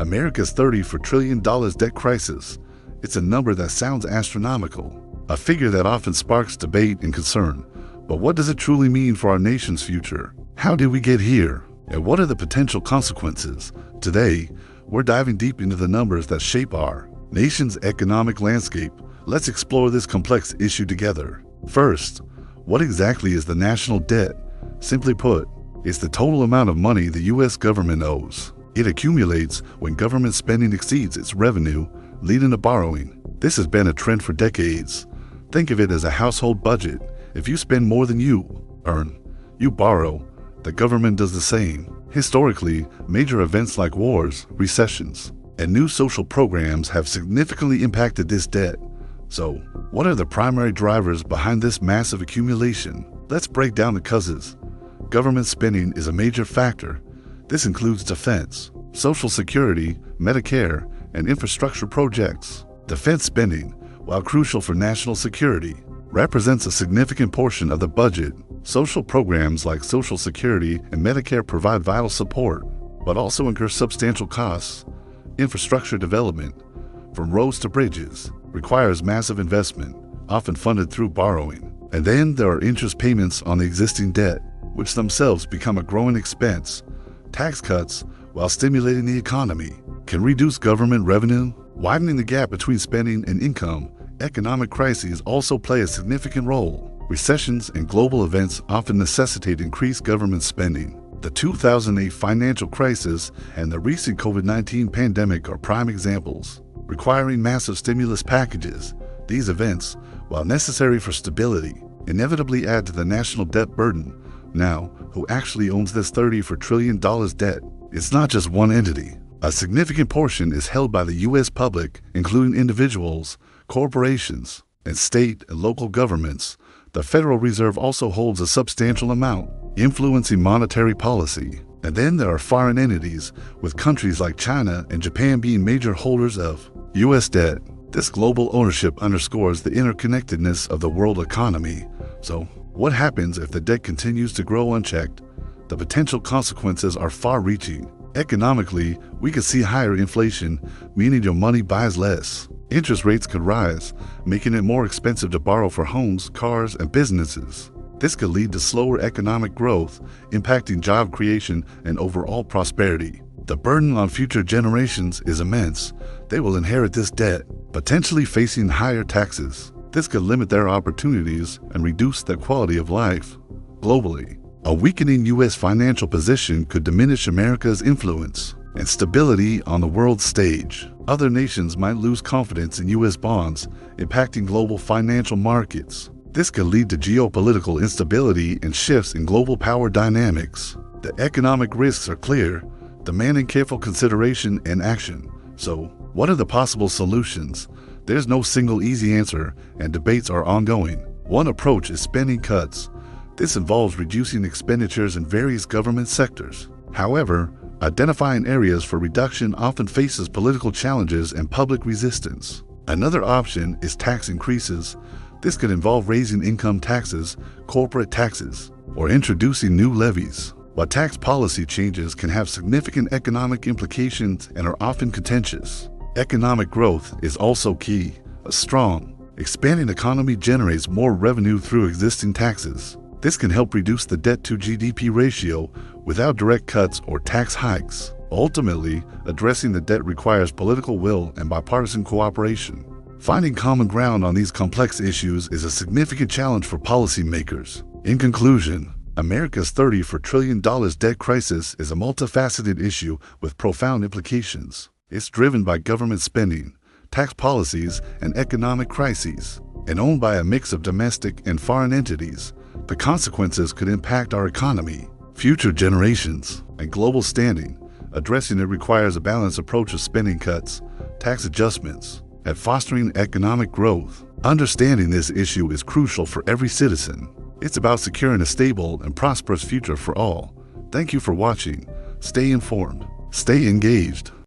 America's $34 trillion debt crisis. It's a number that sounds astronomical, a figure that often sparks debate and concern. But what does it truly mean for our nation's future? How did we get here? And what are the potential consequences? Today, we're diving deep into the numbers that shape our nation's economic landscape. Let's explore this complex issue together. First, what exactly is the national debt? Simply put, it's the total amount of money the U.S. government owes. It accumulates when government spending exceeds its revenue, leading to borrowing. This has been a trend for decades. Think of it as a household budget. If you spend more than you earn, you borrow. The government does the same. Historically, major events like wars, recessions, and new social programs have significantly impacted this debt. So, what are the primary drivers behind this massive accumulation? Let's break down the causes. Government spending is a major factor. This includes defense, Social Security, Medicare, and infrastructure projects. Defense spending, while crucial for national security, represents a significant portion of the budget. Social programs like Social Security and Medicare provide vital support, but also incur substantial costs. Infrastructure development, from roads to bridges, requires massive investment, often funded through borrowing. And then there are interest payments on the existing debt, which themselves become a growing expense. Tax cuts, while stimulating the economy, can reduce government revenue, widening the gap between spending and income. Economic crises also play a significant role. Recessions and global events often necessitate increased government spending. The 2008 financial crisis and the recent COVID-19 pandemic are prime examples, requiring massive stimulus packages. These events, while necessary for stability, inevitably add to the national debt burden. Now, who actually owns this $34 trillion debt? It's not just one entity. A significant portion is held by the U.S. public, including individuals, corporations, and state and local governments. The Federal Reserve also holds a substantial amount, influencing monetary policy. And then there are foreign entities, with countries like China and Japan being major holders of U.S. debt. This global ownership underscores the interconnectedness of the world economy. So, what happens if the debt continues to grow unchecked? The potential consequences are far-reaching. Economically, we could see higher inflation, meaning your money buys less. Interest rates could rise, making it more expensive to borrow for homes, cars, and businesses. This could lead to slower economic growth, impacting job creation and overall prosperity. The burden on future generations is immense. They will inherit this debt, potentially facing higher taxes. This could limit their opportunities and reduce their quality of life. Globally, a weakening U.S. financial position could diminish America's influence and stability on the world stage. Other nations might lose confidence in U.S. bonds, impacting global financial markets. This could lead to geopolitical instability and shifts in global power dynamics. The economic risks are clear, demanding careful consideration and action. So, what are the possible solutions? There's no single easy answer, and debates are ongoing. One approach is spending cuts. This involves reducing expenditures in various government sectors. However, identifying areas for reduction often faces political challenges and public resistance. Another option is tax increases. This could involve raising income taxes, corporate taxes, or introducing new levies. While tax policy changes can have significant economic implications and are often contentious, economic growth is also key. A strong, expanding economy generates more revenue through existing taxes. This can help reduce the debt-to-GDP ratio without direct cuts or tax hikes. Ultimately, addressing the debt requires political will and bipartisan cooperation. Finding common ground on these complex issues is a significant challenge for policymakers. In conclusion, America's $34 trillion debt crisis is a multifaceted issue with profound implications. It's driven by government spending, tax policies, and economic crises, and owned by a mix of domestic and foreign entities. The consequences could impact our economy, future generations, and global standing. Addressing it requires a balanced approach of spending cuts, tax adjustments, and fostering economic growth. Understanding this issue is crucial for every citizen. It's about securing a stable and prosperous future for all. Thank you for watching. Stay informed, stay engaged.